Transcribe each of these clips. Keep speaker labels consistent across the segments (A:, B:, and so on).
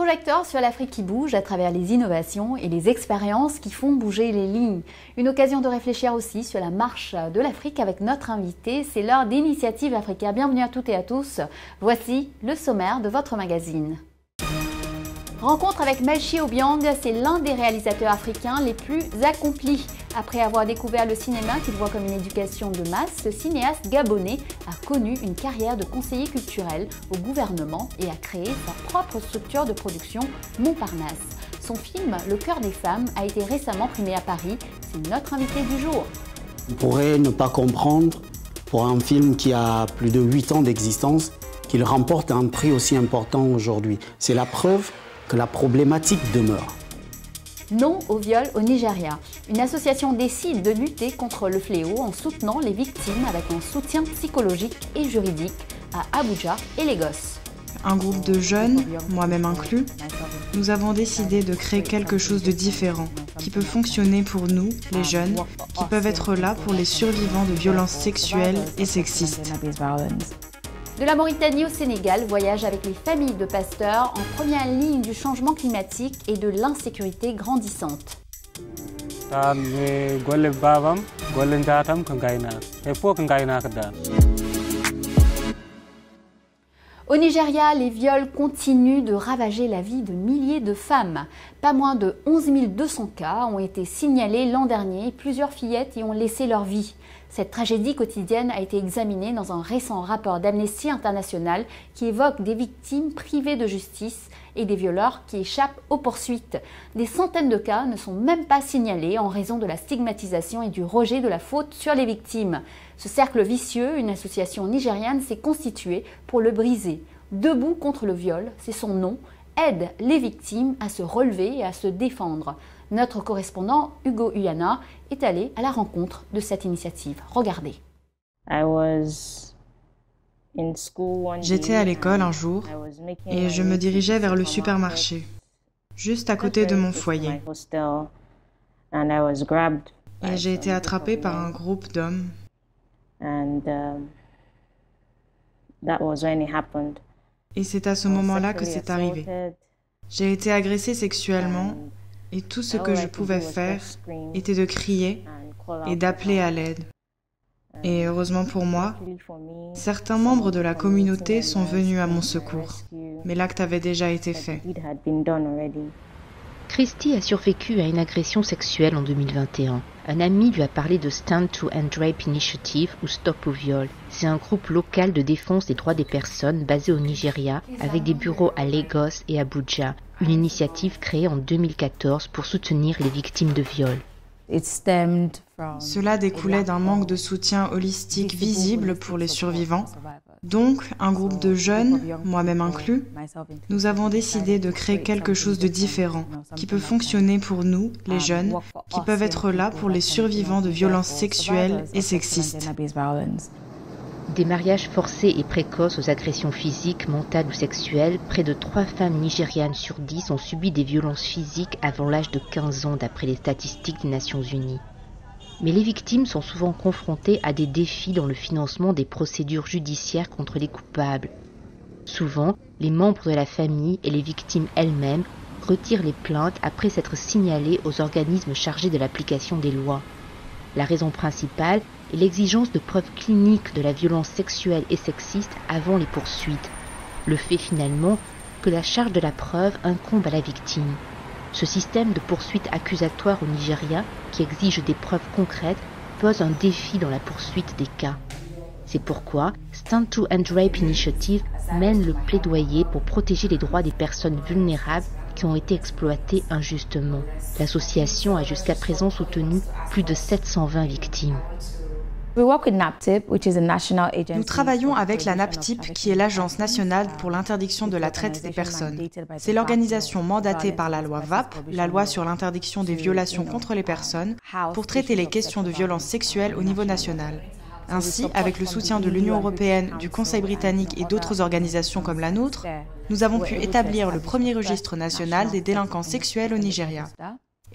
A: Projecteur sur l'Afrique qui bouge à travers les innovations et les expériences qui font bouger les lignes. Une occasion de réfléchir aussi sur la marche de l'Afrique avec notre invité. C'est l'heure d'Initiative Africa. Bienvenue à toutes et à tous. Voici le sommaire de votre magazine. Rencontre avec Melchi Obiang, c'est l'un des réalisateurs africains les plus accomplis. Après avoir découvert le cinéma qu'il voit comme une éducation de masse, ce cinéaste gabonais a connu une carrière de conseiller culturel au gouvernement et a créé sa propre structure de production Montparnasse. Son film Le cœur des femmes a été récemment primé à Paris. C'est notre invité du jour.
B: On pourrait ne pas comprendre, pour un film qui a plus de 8 ans d'existence, qu'il remporte un prix aussi important aujourd'hui. C'est la preuve que la problématique demeure.
A: Non au viol au Nigeria. Une association décide de lutter contre le fléau en soutenant les victimes avec un soutien psychologique et juridique à Abuja et Lagos.
C: Un groupe de jeunes, moi-même inclus, nous avons décidé de créer quelque chose de différent, qui peut fonctionner pour nous, les jeunes, qui peuvent être là pour les survivants de violences sexuelles et sexistes.
A: De la Mauritanie au Sénégal, voyage avec les familles de pasteurs en première ligne du changement climatique et de l'insécurité grandissante. Au Nigeria, les viols continuent de ravager la vie de milliers de femmes. Pas moins de 11 200 cas ont été signalés l'an dernier. Plusieurs fillettes y ont laissé leur vie. Cette tragédie quotidienne a été examinée dans un récent rapport d'Amnesty International qui évoque des victimes privées de justice et des violeurs qui échappent aux poursuites. Des centaines de cas ne sont même pas signalés en raison de la stigmatisation et du rejet de la faute sur les victimes. Ce cercle vicieux, une association nigériane s'est constituée pour le briser. Debout contre le viol, c'est son nom, aide les victimes à se relever et à se défendre. Notre correspondant Hugo Uyana est allé à la rencontre de cette initiative. Regardez.
C: J'étais à l'école un jour et je me dirigeais vers le supermarché, juste à côté de mon foyer. Et j'ai été attrapée par un groupe d'hommes. Et c'est à ce moment-là que c'est arrivé. J'ai été agressée sexuellement et tout ce que je pouvais faire était de crier et d'appeler à l'aide. Et heureusement pour moi, certains membres de la communauté sont venus à mon secours, mais l'acte avait déjà été fait.
D: Christy a survécu à une agression sexuelle en 2021. Un ami lui a parlé de Stand to End Rape Initiative ou Stop au viol. C'est un groupe local de défense des droits des personnes basé au Nigeria avec des bureaux à Lagos et Abuja. Une initiative créée en 2014 pour soutenir les victimes de viol.
C: Cela découlait d'un manque de soutien holistique visible pour les survivants. Donc, un groupe de jeunes, moi-même inclus, nous avons décidé de créer quelque chose de différent, qui peut fonctionner pour nous, les jeunes, qui peuvent être là pour les survivants de violences sexuelles et sexistes.
D: Des mariages forcés et précoces aux agressions physiques, mentales ou sexuelles, près de 3 femmes nigérianes sur 10 ont subi des violences physiques avant l'âge de 15 ans d'après les statistiques des Nations Unies. Mais les victimes sont souvent confrontées à des défis dans le financement des procédures judiciaires contre les coupables. Souvent, les membres de la famille et les victimes elles-mêmes retirent les plaintes après s'être signalées aux organismes chargés de l'application des lois. La raison principale est l'exigence de preuves cliniques de la violence sexuelle et sexiste avant les poursuites. Le fait finalement que la charge de la preuve incombe à la victime. Ce système de poursuite accusatoire au Nigeria, qui exige des preuves concrètes, pose un défi dans la poursuite des cas. C'est pourquoi Stand to End Rape Initiative mène le plaidoyer pour protéger les droits des personnes vulnérables qui ont été exploitées injustement. L'association a jusqu'à présent soutenu plus de 720 victimes.
C: Nous travaillons avec la NAPTIP, qui est l'Agence nationale pour l'interdiction de la traite des personnes. C'est l'organisation mandatée par la loi VAP, la loi sur l'interdiction des violations contre les personnes, pour traiter les questions de violences sexuelles au niveau national. Ainsi, avec le soutien de l'Union européenne, du Conseil britannique et d'autres organisations comme la nôtre, nous avons pu établir le premier registre national des délinquants sexuels au Nigeria.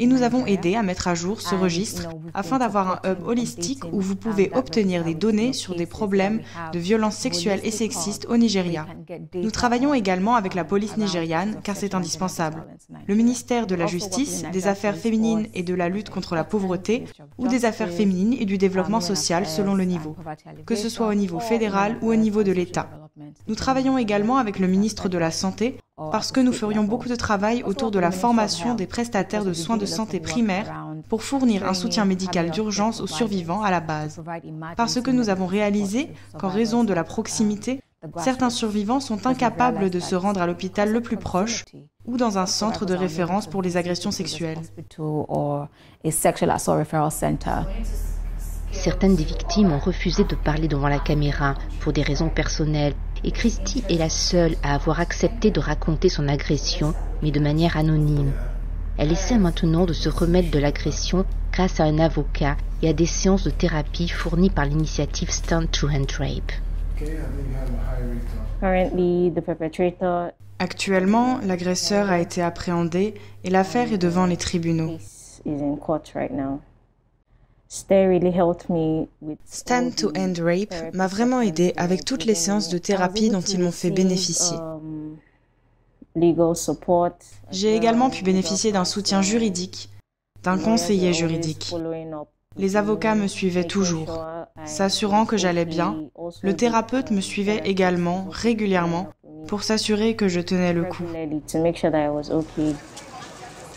C: Et nous avons aidé à mettre à jour ce registre afin d'avoir un hub holistique où vous pouvez obtenir des données sur des problèmes de violences sexuelles et sexistes au Nigeria. Nous travaillons également avec la police nigériane car c'est indispensable. Le ministère de la Justice, des Affaires féminines et de la lutte contre la pauvreté ou des Affaires féminines et du développement social selon le niveau, que ce soit au niveau fédéral ou au niveau de l'État. Nous travaillons également avec le ministre de la Santé parce que nous ferions beaucoup de travail autour de la formation des prestataires de soins de santé primaires pour fournir un soutien médical d'urgence aux survivants à la base. Parce que nous avons réalisé qu'en raison de la proximité, certains survivants sont incapables de se rendre à l'hôpital le plus proche ou dans un centre de référence pour les agressions sexuelles.
D: Certaines des victimes ont refusé de parler devant la caméra pour des raisons personnelles et Christy est la seule à avoir accepté de raconter son agression, mais de manière anonyme. Elle essaie maintenant de se remettre de l'agression grâce à un avocat et à des séances de thérapie fournies par l'initiative Stand to End Rape.
C: Actuellement, l'agresseur a été appréhendé et l'affaire est devant les tribunaux. Stand to End Rape m'a vraiment aidé avec toutes les séances de thérapie dont ils m'ont fait bénéficier. J'ai également pu bénéficier d'un soutien juridique, d'un conseiller juridique. Les avocats me suivaient toujours, s'assurant que j'allais bien. Le thérapeute me suivait également régulièrement pour s'assurer que je tenais le coup.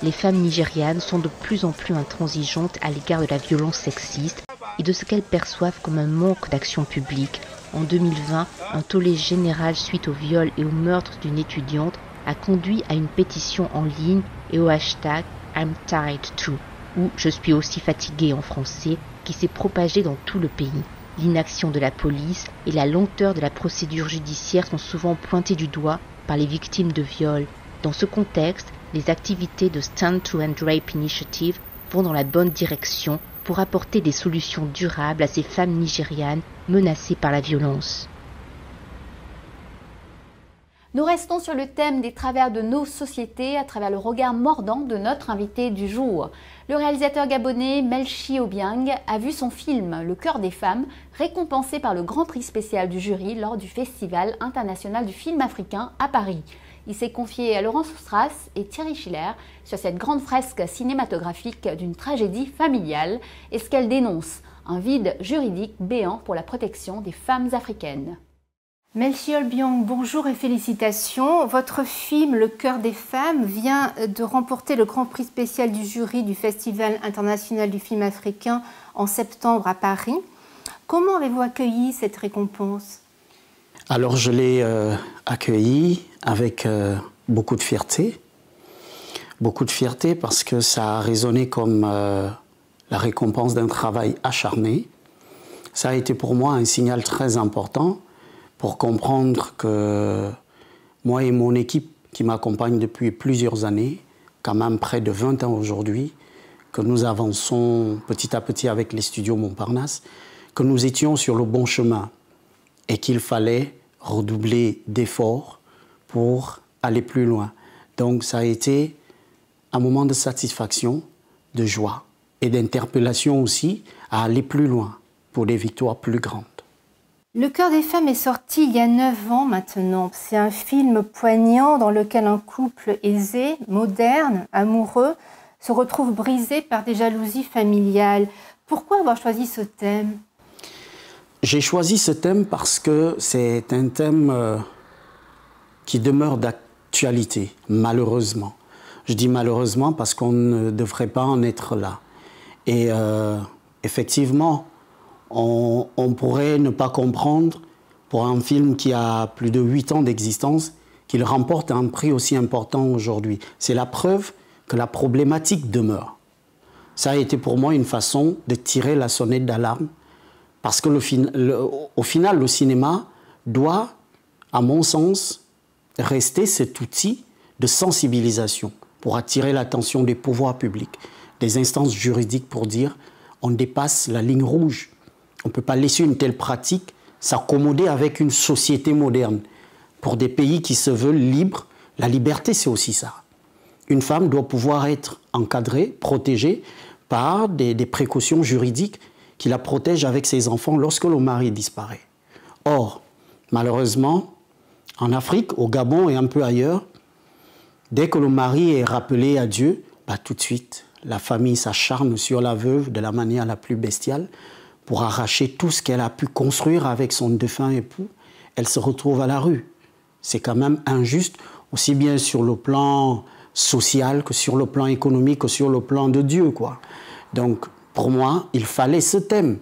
D: Les femmes nigérianes sont de plus en plus intransigeantes à l'égard de la violence sexiste et de ce qu'elles perçoivent comme un manque d'action publique. En 2020, un tollé général suite au viol et au meurtre d'une étudiante a conduit à une pétition en ligne et au hashtag I'm tired too, ou Je suis aussi fatiguée en français, qui s'est propagé dans tout le pays. L'inaction de la police et la lenteur de la procédure judiciaire sont souvent pointées du doigt par les victimes de viols. Dans ce contexte, les activités de Stand to End Rape Initiative vont dans la bonne direction pour apporter des solutions durables à ces femmes nigérianes menacées par la violence.
A: Nous restons sur le thème des travers de nos sociétés à travers le regard mordant de notre invité du jour. Le réalisateur gabonais Melchi Obiang a vu son film Le cœur des femmes récompensé par le Grand Prix spécial du jury lors du Festival international du film africain à Paris. Il s'est confié à Laurence Strass et Thierry Schiller sur cette grande fresque cinématographique d'une tragédie familiale et ce qu'elle dénonce, un vide juridique béant pour la protection des femmes africaines. Melchi Obiang, bonjour et félicitations. Votre film Le cœur des femmes vient de remporter le Grand Prix spécial du jury du Festival international du film africain en septembre à Paris. Comment avez-vous accueilli cette récompense ?
B: Alors je l'ai accueilli avec beaucoup de fierté parce que ça a résonné comme la récompense d'un travail acharné. Ça a été pour moi un signal très important pour comprendre que moi et mon équipe qui m'accompagne depuis plusieurs années, quand même près de 20 ans aujourd'hui, que nous avançons petit à petit avec les studios Montparnasse, que nous étions sur le bon chemin et qu'il fallait redoubler d'efforts pour aller plus loin. Donc ça a été un moment de satisfaction, de joie et d'interpellation aussi à aller plus loin pour des victoires plus grandes.
A: Le cœur des femmes est sorti il y a 9 ans maintenant. C'est un film poignant dans lequel un couple aisé, moderne, amoureux, se retrouve brisé par des jalousies familiales. Pourquoi avoir choisi ce thème ?
B: J'ai choisi ce thème parce que c'est un thème qui demeure d'actualité, malheureusement. Je dis malheureusement parce qu'on ne devrait pas en être là. Et effectivement, on pourrait ne pas comprendre pour un film qui a plus de 8 ans d'existence qu'il remporte un prix aussi important aujourd'hui. C'est la preuve que la problématique demeure. Ça a été pour moi une façon de tirer la sonnette d'alarme parce que au final, le cinéma doit, à mon sens, rester cet outil de sensibilisation pour attirer l'attention des pouvoirs publics, des instances juridiques pour dire on dépasse la ligne rouge. On ne peut pas laisser une telle pratique s'accommoder avec une société moderne. Pour des pays qui se veulent libres, la liberté c'est aussi ça. une femme doit pouvoir être encadrée, protégée par des précautions juridiques qui la protègent avec ses enfants lorsque le mari disparaît. Or, malheureusement, en Afrique, au Gabon et un peu ailleurs, dès que le mari est rappelé à Dieu, tout de suite, la famille s'acharne sur la veuve de la manière la plus bestiale pour arracher tout ce qu'elle a pu construire avec son défunt époux. Elle se retrouve à la rue. C'est quand même injuste, aussi bien sur le plan social que sur le plan économique que sur le plan de Dieu, quoi. Donc, pour moi, il fallait ce thème.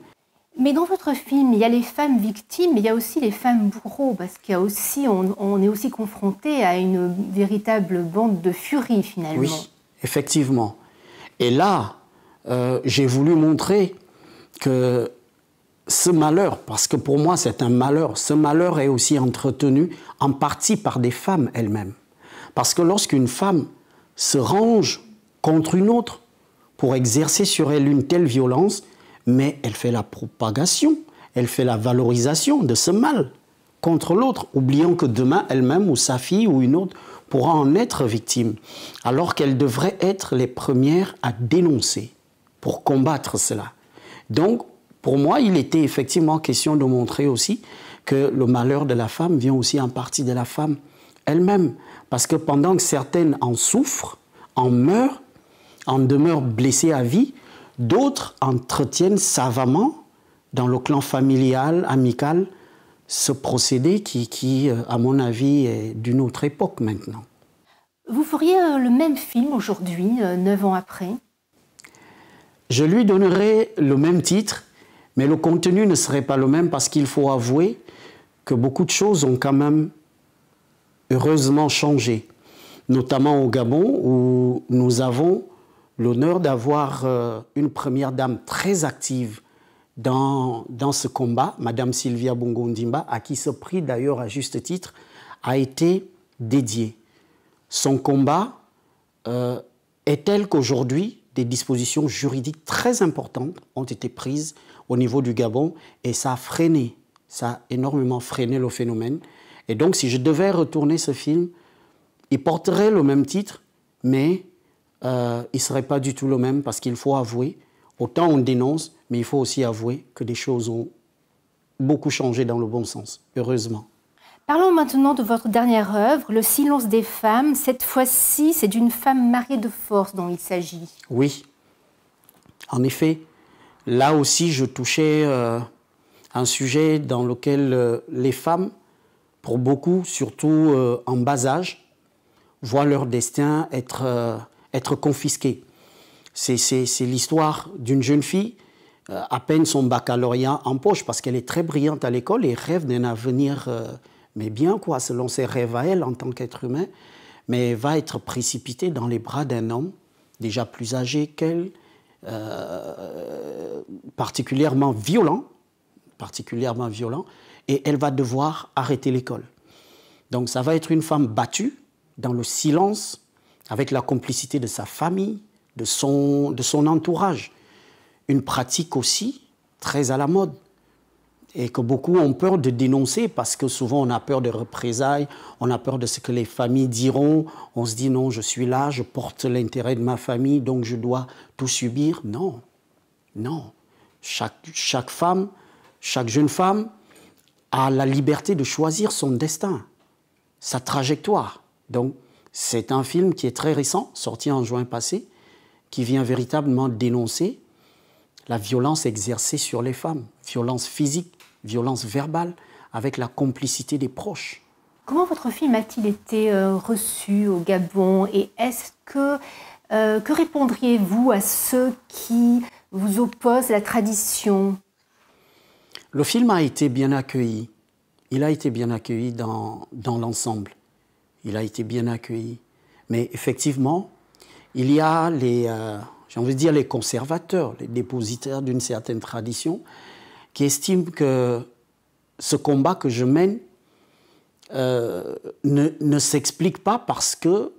E: Mais dans votre film, il y a les femmes victimes, mais il y a aussi les femmes bourreaux, parce qu'il y a aussi, on est aussi confronté à une véritable bande de furie, finalement.
B: Oui, effectivement. Et là, j'ai voulu montrer que ce malheur, parce que pour moi c'est un malheur, ce malheur est aussi entretenu en partie par des femmes elles-mêmes. Parce que lorsqu'une femme se range contre une autre pour exercer sur elle une telle violence, mais elle fait la propagation, elle fait la valorisation de ce mal contre l'autre, oubliant que demain elle-même ou sa fille ou une autre pourra en être victime, alors qu'elles devraient être les premières à dénoncer pour combattre cela. Donc, pour moi, il était effectivement question de montrer aussi que le malheur de la femme vient aussi en partie de la femme elle-même. Parce que pendant que certaines en souffrent, en meurent, en demeurent blessées à vie, d'autres entretiennent savamment, dans le clan familial, amical, ce procédé qui, à mon avis, est d'une autre époque maintenant.
E: Vous feriez le même film aujourd'hui, 9 ans après?
B: Je lui donnerais le même titre, mais le contenu ne serait pas le même parce qu'il faut avouer que beaucoup de choses ont quand même heureusement changé, notamment au Gabon où nous avons l'honneur d'avoir une première dame très active dans ce combat, Madame Sylvia Bongo Ondimba, à qui ce prix d'ailleurs à juste titre a été dédié. Son combat est tel qu'aujourd'hui, des dispositions juridiques très importantes ont été prises au niveau du Gabon et ça a énormément freiné le phénomène. Et donc, si je devais retourner ce film, il porterait le même titre, mais il ne serait pas du tout le même parce qu'il faut avouer, autant on dénonce, mais il faut aussi avouer que des choses ont beaucoup changé dans le bon sens, heureusement.
E: Parlons maintenant de votre dernière œuvre, Le silence des femmes. Cette fois-ci, c'est d'une femme mariée de force dont il s'agit.
B: Oui, en effet, là aussi je touchais un sujet dans lequel les femmes, pour beaucoup, surtout en bas âge, voient leur destin être confisqué. C'est l'histoire d'une jeune fille, à peine son baccalauréat en poche, parce qu'elle est très brillante à l'école et rêve d'un avenir, mais bien quoi, selon ses rêves à elle en tant qu'être humain, mais va être précipitée dans les bras d'un homme déjà plus âgé qu'elle, particulièrement violent, et elle va devoir arrêter l'école. Donc ça va être une femme battue, dans le silence, avec la complicité de sa famille, de son entourage. Une pratique aussi très à la mode et que beaucoup ont peur de dénoncer parce que souvent on a peur de représailles, on a peur de ce que les familles diront. On se dit non, je suis là, je porte l'intérêt de ma famille, donc je dois tout subir. Non, non. Chaque femme, chaque jeune femme a la liberté de choisir son destin, sa trajectoire. Donc, c'est un film qui est très récent, sorti en juin passé, qui vient véritablement dénoncer la violence exercée sur les femmes, violence physique, violence verbale, avec la complicité des proches.
E: Comment votre film a-t-il été reçu au Gabon et est-ce que répondriez-vous à ceux qui vous opposent la tradition?
B: Le film a été bien accueilli. Il a été bien accueilli dans l'ensemble. Il a été bien accueilli. Mais effectivement, il y a j'ai envie de dire les conservateurs, les dépositaires d'une certaine tradition, qui estiment que ce combat que je mène ne s'explique pas parce que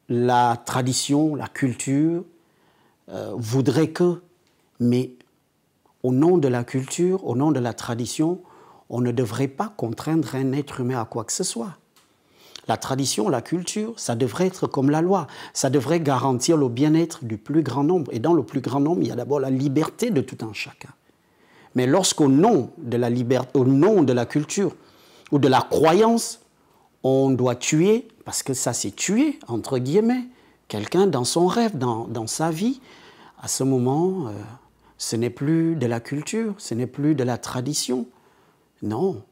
B: la tradition, la culture voudrait que, mais au nom de la culture, au nom de la tradition, on ne devrait pas contraindre un être humain à quoi que ce soit. La tradition, la culture, ça devrait être comme la loi. Ça devrait garantir le bien-être du plus grand nombre. Et dans le plus grand nombre, il y a d'abord la liberté de tout un chacun. Mais lorsqu'au nom de la liberté, au nom de la culture ou de la croyance, on doit tuer, parce que ça c'est tuer, entre guillemets, quelqu'un dans son rêve, dans sa vie, à ce moment, ce n'est plus de la culture, ce n'est plus de la tradition. Non.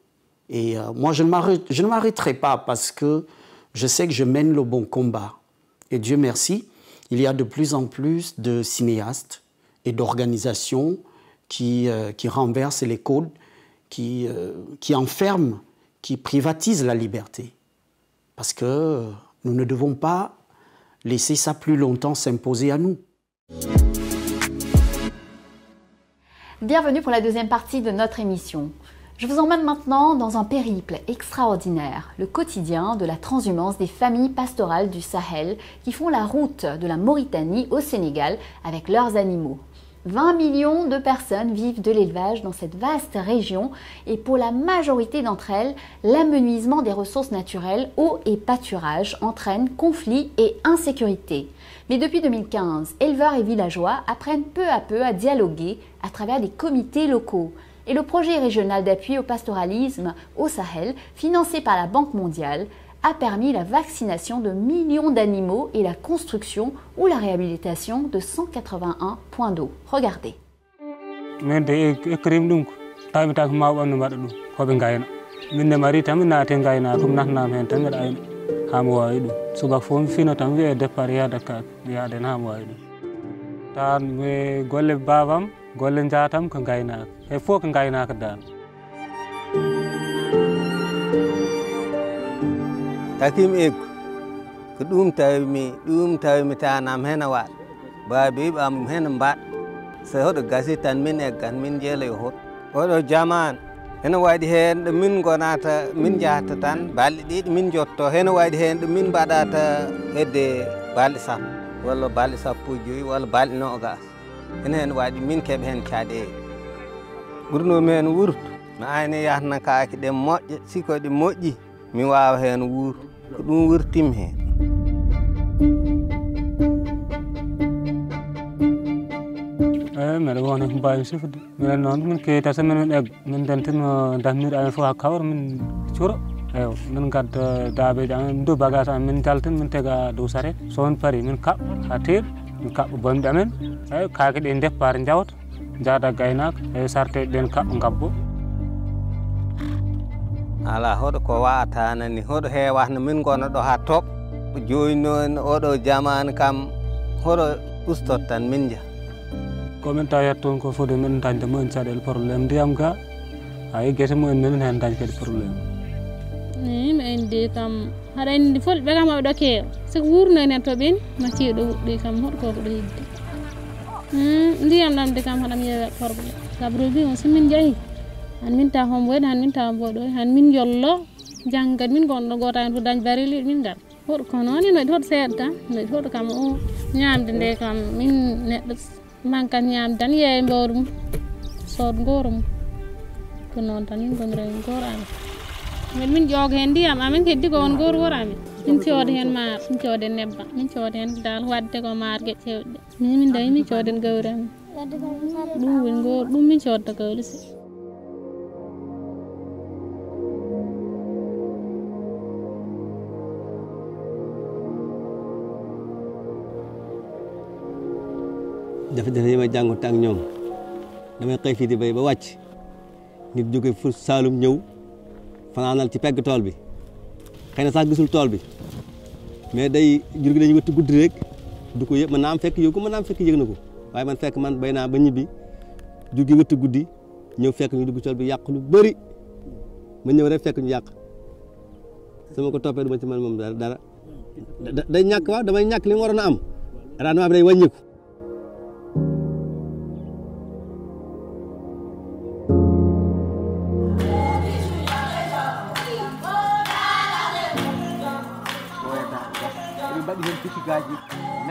B: Et moi, je ne m'arrêterai pas parce que je sais que je mène le bon combat. Et Dieu merci, il y a de plus en plus de cinéastes et d'organisations qui renversent les codes, qui enferment, qui privatisent la liberté. Parce que nous ne devons pas laisser ça plus longtemps s'imposer à nous.
A: Bienvenue pour la deuxième partie de notre émission. Je vous emmène maintenant dans un périple extraordinaire, le quotidien de la transhumance des familles pastorales du Sahel qui font la route de la Mauritanie au Sénégal avec leurs animaux. 20 millions de personnes vivent de l'élevage dans cette vaste région et pour la majorité d'entre elles, l'amenuisement des ressources naturelles, eau et pâturage entraîne conflits et insécurité. Mais depuis 2015, éleveurs et villageois apprennent peu à peu à dialoguer à travers des comités locaux. Et le projet régional d'appui au pastoralisme au Sahel, financé par la Banque mondiale, a permis la vaccination de millions d'animaux et la construction ou la réhabilitation de 181 points d'eau. Regardez.
F: Takim ek ko ɗum tawi mi tanam hen a waɗ baabi ɓam hen mbaɗ so hoɗo gasi tan min eggan min jeela yo hot oɗo jaman heno waɗi hen ɗo min gonata min jahata tan balɗe ɗiɗi min jotto heno waɗi hen ɗo min mbaɗata hedde balɗe sappo walla balɗe sappo e joyyi walla balɗe nogas hen waɗi min keeɓa hen caɗele ɓurnomi hen wurto mi ayni yahna kaake ɗe moƴƴe siko ɗe moƴƴi mi wawa hen wuur ko ɗum wurtim hen
G: eyi mbeɗa wona ko mbawi sifde minen noon min keyita so min egga min dentino dahmiri amen fof ha kawra min cuuro eyi min gadda daabeji amen dow bagage amen min jaltin min tega dow saret sowon paari min kaɓɓa ha teeɗi min kaɓɓa bonɗi amen eyi kaake ɗe deppare jawta jaada gaynaka eyi sarteji ɗen kaɓɓa gabbo
F: ala hoɗo ko wawata nani hoɗo hewatno min gona ɗo ha toɓ joni noon oɗo jamanu kam hoɗo ustot tan min jaa
G: komin tawi toon ko foti min dañde mumen caɗele probléme ndiyam ga hay guese mumen minen hen dañi kadi probléme
H: mi andi kam haɗa andi fulɓe kam aɓe ɗo keewa siko wurno enen toɓen matiye ɗo wuɗɗi kam hoɗo koko ɗo heddi ndiyam ɗamde kam haɗam yeewe probléme sabro bi on somin jeeyi han min ta homboyde han min ta mboɗo han min jollo janggat min gonɗo goto hen fof dañ barili min gar hoɗo ko noon noɗi hoɗo seeɗa tan noɗi hoɗo kam o ñamde nde kam min neɗɗo mankat ñamde tan yeeya mbawru mum sooda gooro mum ko noon tan min gonirayi gooro amen mais min ƴooga hen ndiyam amen keddi ko won gooro wooro amen min cooda hen maaro min cooda hen nebbam min cooda hen dal wadde ko maaro gueƴe cewɗe ɗe min dañi min cooda hen gawri amen ɗum woni gooro ɗum min codta gawri si
I: jafe-jafe yi may jànkuwante ak ñoom damay xëy fii di béy ba wàcc nit jóge fu Saalum ñëw fanaanal ci pegg tool bi xëy na sax gisul tool bi mais day jur gi dañuy wëtt guddi rek du ko yëg mën naa am fekk yëg ko mën naa am fekk yëg na ko waaye man fekk man béy naa ba ñibbi jur gi wëtt guddi ñëw fekk ñu dugg tool bi yàq lu bëri ma ñëw rek fekk ñu yàq sama ko toppee du ma ci man moom dara day ñàkk waaw damay ñàkk li mu waroon a am rendement bi day wàññiku.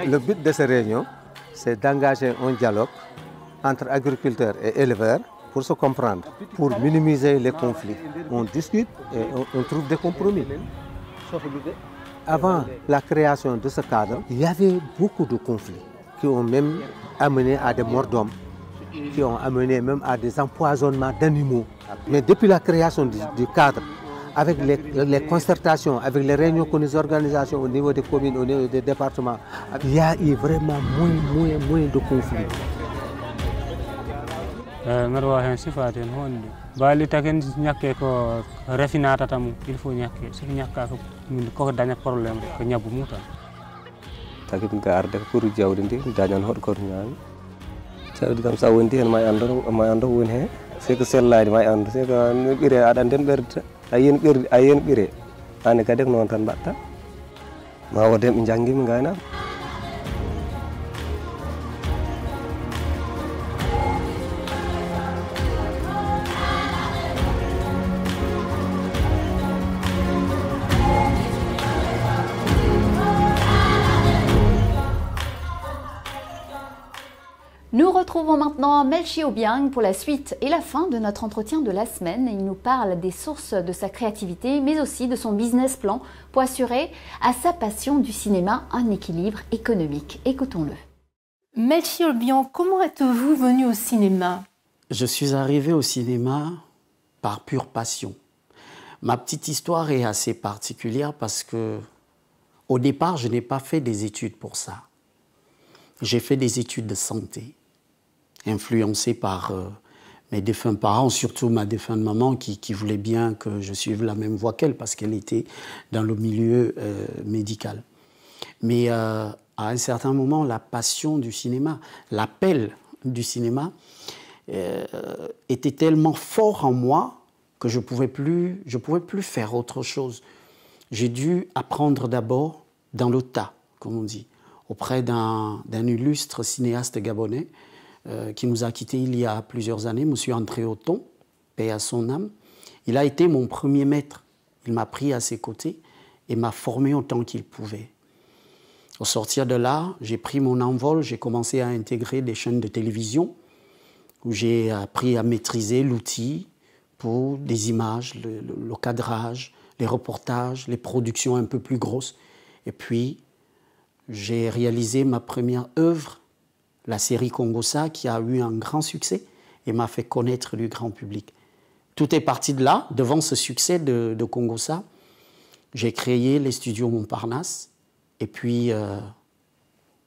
F: Le but de ces réunions, c'est d'engager un dialogue entre agriculteurs et éleveurs pour se comprendre, pour minimiser les conflits. On discute et on trouve des compromis. Avant la création de ce cadre, il y avait beaucoup de conflits qui ont même amené à des morts d'hommes, qui ont amené même à des empoisonnements d'animaux. Mais depuis la création du cadre, avec les concertations, avec les réunions que nous organisons au niveau des communes, au niveau des départements, il y a eu vraiment moins de conflits.
G: Bali taken ñakke ko refinata tam il faut ñakke so ñakka ko min ko daña problème ko ñabu mutan
J: takin ka arde ko ru jawdi ndi dañan hod ko ñaami jawdi kam sa wondi hen may ando won he c'est que sellaadi may ando c'est que no bire adan den berde ayen bire ane ka def non tan batta ma wodem jangi mi ngayna.
A: Nous retrouvons maintenant Melchi Obiang pour la suite et la fin de notre entretien de la semaine. Il nous parle des sources de sa créativité, mais aussi de son business plan pour assurer à sa passion du cinéma un équilibre économique. Écoutons-le.
E: Melchi Obiang, comment êtes-vous venu au cinéma?
B: Je suis arrivé au cinéma par pure passion. Ma petite histoire est assez particulière parce que, au départ, je n'ai pas fait des études pour ça. J'ai fait des études de santé, influencé par mes défunts parents, surtout ma défunte maman qui voulait bien que je suive la même voie qu'elle parce qu'elle était dans le milieu médical. Mais à un certain moment, la passion du cinéma, l'appel du cinéma était tellement fort en moi que je ne pouvais plus faire autre chose. J'ai dû apprendre d'abord dans le tas, comme on dit, auprès d'un illustre cinéaste gabonais qui nous a quittés il y a plusieurs années, M. André Othon, paix à son âme. Il a été mon premier maître. Il m'a pris à ses côtés et m'a formé autant qu'il pouvait. Au sortir de là, j'ai pris mon envol, j'ai commencé à intégrer des chaînes de télévision où j'ai appris à maîtriser l'outil pour des images, le cadrage, les reportages, les productions un peu plus grosses. Et puis, j'ai réalisé ma première œuvre, la série Congossa, qui a eu un grand succès et m'a fait connaître du grand public. Tout est parti de là. Devant ce succès de Congossa, j'ai créé les studios Montparnasse. Et puis,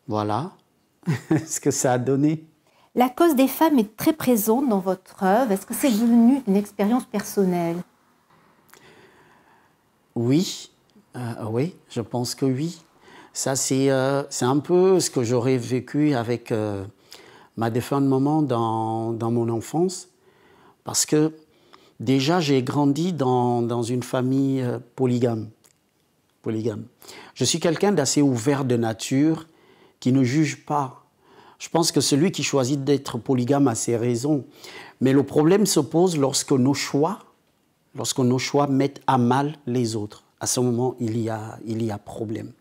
B: voilà ce que ça a donné.
E: La cause des femmes est très présente dans votre œuvre. Est-ce que c'est devenu une expérience personnelle?
B: Oui, oui, je pense que oui. Ça, c'est un peu ce que j'aurais vécu avec ma défunte maman dans mon enfance. Parce que déjà, j'ai grandi dans une famille polygame. Je suis quelqu'un d'assez ouvert de nature, qui ne juge pas. Je pense que celui qui choisit d'être polygame a ses raisons. Mais le problème se pose lorsque nos choix mettent à mal les autres. À ce moment, il y a problème.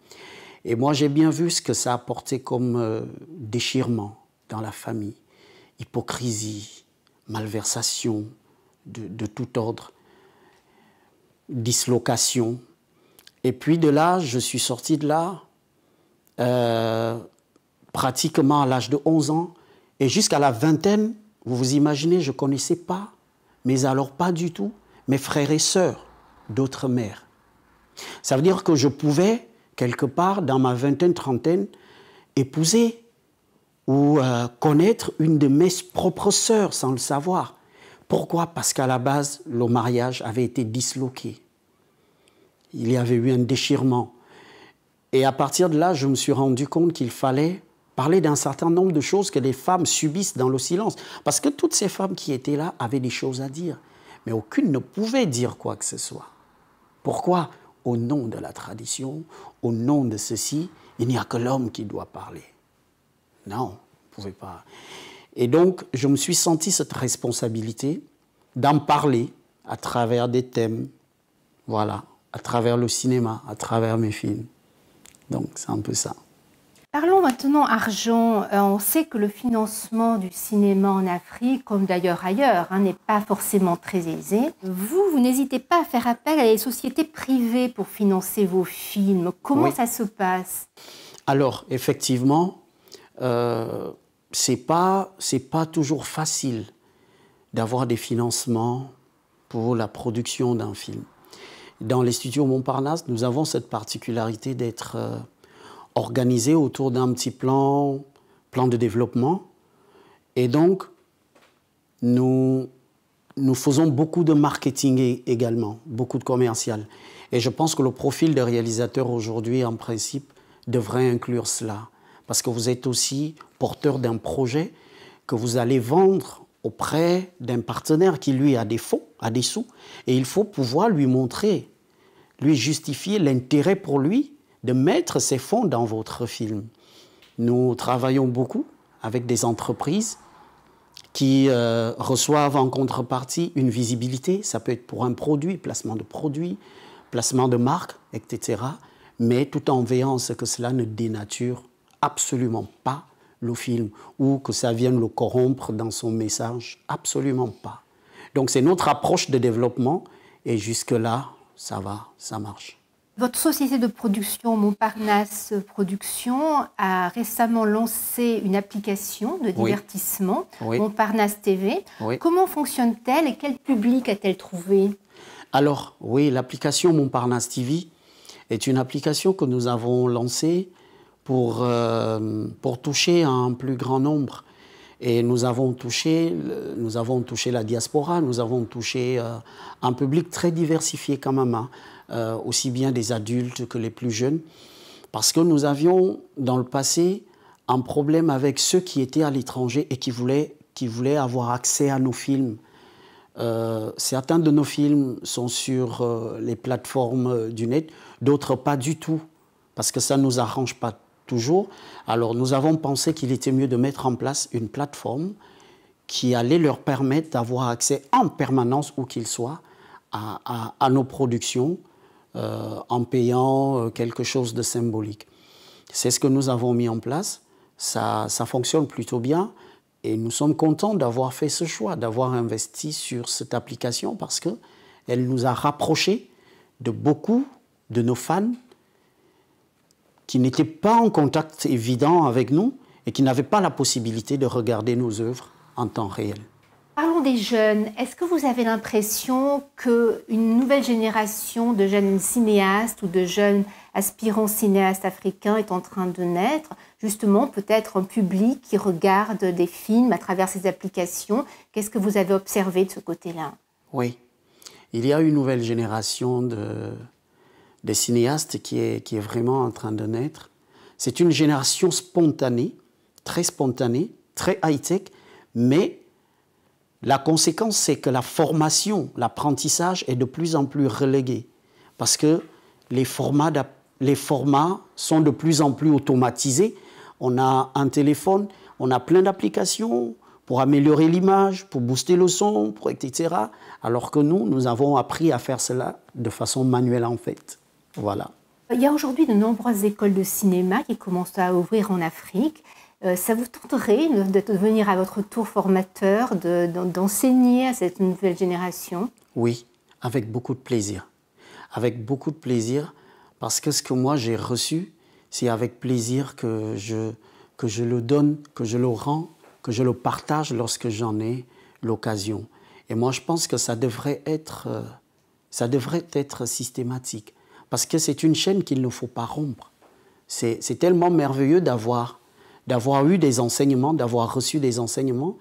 B: Et moi, j'ai bien vu ce que ça apportait comme déchirement dans la famille. Hypocrisie, malversation de tout ordre, dislocation. Et puis de là, je suis sorti de là pratiquement à l'âge de 11 ans. Et jusqu'à la vingtaine, vous vous imaginez, je ne connaissais pas, mais alors pas du tout, mes frères et sœurs d'autres mères. Ça veut dire que je pouvais, quelque part, dans ma vingtaine, trentaine, épouser ou connaître une de mes propres sœurs sans le savoir. Pourquoi? Parce qu'à la base, le mariage avait été disloqué. Il y avait eu un déchirement. Et à partir de là, je me suis rendu compte qu'il fallait parler d'un certain nombre de choses que les femmes subissent dans le silence. Parce que toutes ces femmes qui étaient là avaient des choses à dire. Mais aucune ne pouvait dire quoi que ce soit. Pourquoi? Au nom de la tradition, au nom de ceci, il n'y a que l'homme qui doit parler. Non, on ne pouvait pas. Et donc, je me suis senti cette responsabilité d'en parler à travers des thèmes, voilà, à travers le cinéma, à travers mes films. Donc, c'est un peu ça.
E: Parlons maintenant argent. On sait que le financement du cinéma en Afrique, comme d'ailleurs ailleurs, n'est pas forcément très aisé. Vous n'hésitez pas à faire appel à des sociétés privées pour financer vos films. Comment ça se passe?
B: Alors, effectivement, c'est pas toujours facile d'avoir des financements pour la production d'un film. Dans les studios Montparnasse, nous avons cette particularité d'être organisés autour d'un petit plan de développement. Et donc, nous faisons beaucoup de marketing également, beaucoup de commercial. Et je pense que le profil des réalisateurs aujourd'hui, en principe, devrait inclure cela. Parce que vous êtes aussi porteur d'un projet que vous allez vendre auprès d'un partenaire qui, lui, a des fonds, a des sous. Et il faut pouvoir lui montrer, lui justifier l'intérêt pour lui de mettre ses fonds dans votre film. Nous travaillons beaucoup avec des entreprises qui reçoivent en contrepartie une visibilité. Ça peut être pour un produit, placement de marque, etc. Mais tout en veillant à ce que cela ne dénature absolument pas le film ou que ça vienne le corrompre dans son message. Absolument pas. Donc c'est notre approche de développement et jusque-là, ça va, ça marche.
E: Votre société de production, Montparnasse Productions, a récemment lancé une application de divertissement, Montparnasse TV. Comment fonctionne-t-elle et quel public a-t-elle trouvé?
B: Alors, oui, l'application Montparnasse TV est une application que nous avons lancée pour toucher un plus grand nombre. Et nous avons touché la diaspora, nous avons touché un public très diversifié quand même, aussi bien des adultes que les plus jeunes, parce que nous avions dans le passé un problème avec ceux qui étaient à l'étranger et qui voulaient avoir accès à nos films. Certains de nos films sont sur les plateformes du net, d'autres pas du tout, parce que ça ne nous arrange pas toujours. Alors nous avons pensé qu'il était mieux de mettre en place une plateforme qui allait leur permettre d'avoir accès en permanence, où qu'ils soient, à nos productions, en payant quelque chose de symbolique. C'est ce que nous avons mis en place. Ça fonctionne plutôt bien et nous sommes contents d'avoir fait ce choix, d'avoir investi sur cette application parce qu'elle nous a rapprochés de beaucoup de nos fans qui n'étaient pas en contact évident avec nous et qui n'avaient pas la possibilité de regarder nos œuvres en temps réel.
E: Parlons des jeunes. Est-ce que vous avez l'impression qu'une nouvelle génération de jeunes cinéastes ou de jeunes aspirants cinéastes africains est en train de naître? Justement, peut-être un public qui regarde des films à travers ces applications. Qu'est-ce que vous avez observé de ce côté-là? Oui,
B: il y a une nouvelle génération de cinéastes qui est vraiment en train de naître. C'est une génération spontanée, très high-tech, mais la conséquence, c'est que la formation, l'apprentissage est de plus en plus relégué parce que les formats sont de plus en plus automatisés. On a un téléphone, on a plein d'applications pour améliorer l'image, pour booster le son, etc. Alors que nous avons appris à faire cela de façon manuelle en fait. Voilà.
E: Il y a aujourd'hui de nombreuses écoles de cinéma qui commencent à ouvrir en Afrique. Ça vous tenterait de devenir à votre tour formateur, d'enseigner à cette nouvelle génération?
B: Oui, avec beaucoup de plaisir. Avec beaucoup de plaisir, parce que ce que moi j'ai reçu, c'est avec plaisir que je le donne, que je le rends, que je le partage lorsque j'en ai l'occasion. Et moi je pense que ça devrait être systématique. Parce que c'est une chaîne qu'il ne faut pas rompre. C'est tellement merveilleux d'avoir eu des enseignements, d'avoir reçu des enseignements,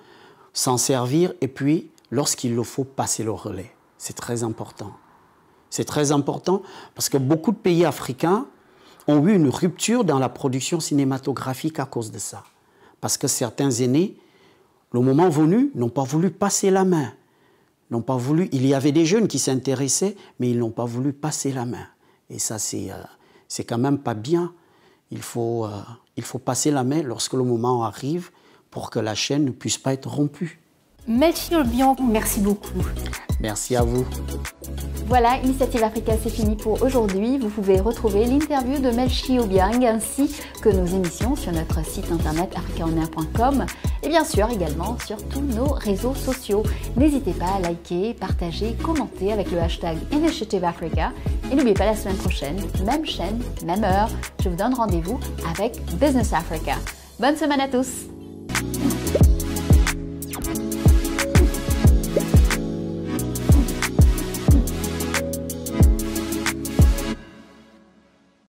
B: s'en servir et puis, lorsqu'il le faut, passer le relais. C'est très important. C'est très important parce que beaucoup de pays africains ont eu une rupture dans la production cinématographique à cause de ça. Parce que certains aînés, le moment venu, n'ont pas voulu passer la main. Il y avait des jeunes qui s'intéressaient, mais ils n'ont pas voulu passer la main. Et ça, c'est quand même pas bien. Il faut passer la main lorsque le moment arrive pour que la chaîne ne puisse pas être rompue.
E: Melchior Bianco, merci beaucoup.
B: Merci à vous.
A: Voilà, Initiative Africa, c'est fini pour aujourd'hui. Vous pouvez retrouver l'interview de Melchi Obiang ainsi que nos émissions sur notre site internet africaonair.com et bien sûr également sur tous nos réseaux sociaux. N'hésitez pas à liker, partager, commenter avec le hashtag Initiative Africa. Et n'oubliez pas, la semaine prochaine, même chaîne, même heure, je vous donne rendez-vous avec Business Africa. Bonne semaine à tous!